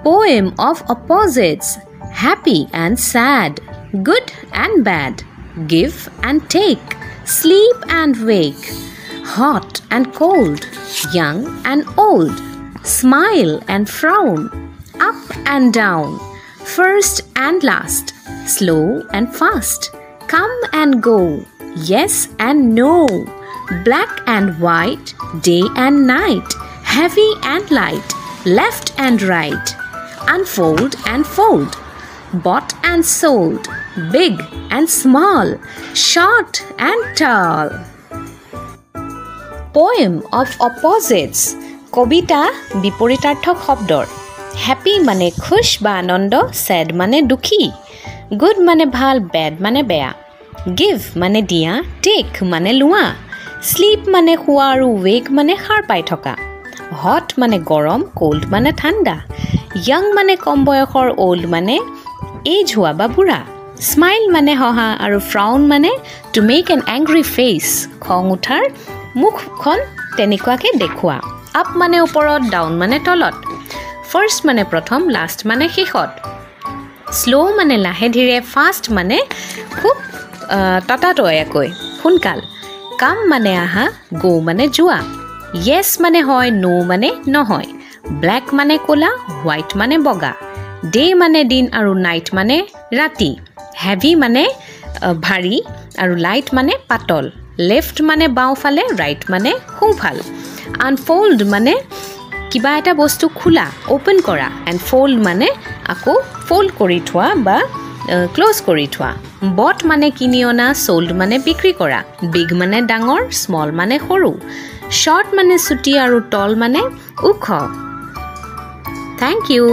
Poem of opposites. Happy and sad, good and bad, give and take, sleep and wake, hot and cold, young and old, smile and frown, up and down, first and last, slow and fast, come and go, yes and no, black and white, day and night, heavy and light, left and right, unfold and fold, bought and sold, big and small, short and tall. Poem of opposites. কবিতা বিপৰীতাৰ্থক শব্দৰ. Happy মানে খুশ বা আনন্দ, sad মানে দুখী, good মানে ভাল, bed মানে বেয়া, গিভ মানে দিয়া, টেক মানে লোৱা, স্লিপ মানে শুৱা আৰু ৱেক মানে সাৰ পাই থকা, হট মানে গৰম, কোল্ড মানে ঠাণ্ডা, য়াং মানে কম বয়সৰ, ওল্ড মানে এজ হোৱা বা বুঢ়া, স্মাইল মানে হহা আৰু ফ্ৰাউন মানে to make N angry face, খং উঠাৰ মুখখন তেনেকুৱাকৈ দেখুওৱা, আপ মানে ওপৰত, ডাউন মানে তলত, ফাৰ্ষ্ট মানে প্ৰথম, লাষ্ট মানে শেষত, শ্ল' মানে লাহে ধীৰে, ফাষ্ট মানে খুব ততাতৈয়াকৈ সোনকাল, কাম মানে আহা, গো মানে যোৱা, য়েছ মানে হয়, নো মানে নহয়, ব্লেক মানে ক'লা, হোৱাইট মানে বগা, ডে মানে দিন আৰু নাইট মানে ৰাতি, হেভি মানে ভাৰী আৰু লাইট মানে পাতল, লেফ্ট মানে বাওঁফালে, ৰাইট মানে সোঁফাল, আনফল্ড মানে কিবা এটা বস্তু খোলা, অ'পেন কৰা, এণ্ড ফল্ড মানে আকৌ ফল্ড কৰি থোৱা বা ক্ল'জ কৰি থোৱা, বট মানে কিনি অনা, চল্ড মানে বিক্ৰী কৰা, বিগ মানে ডাঙৰ, স্মল মানে সৰু, শ্বৰ্ট মানে চুটি আৰু টল মানে ওখ। Thank U.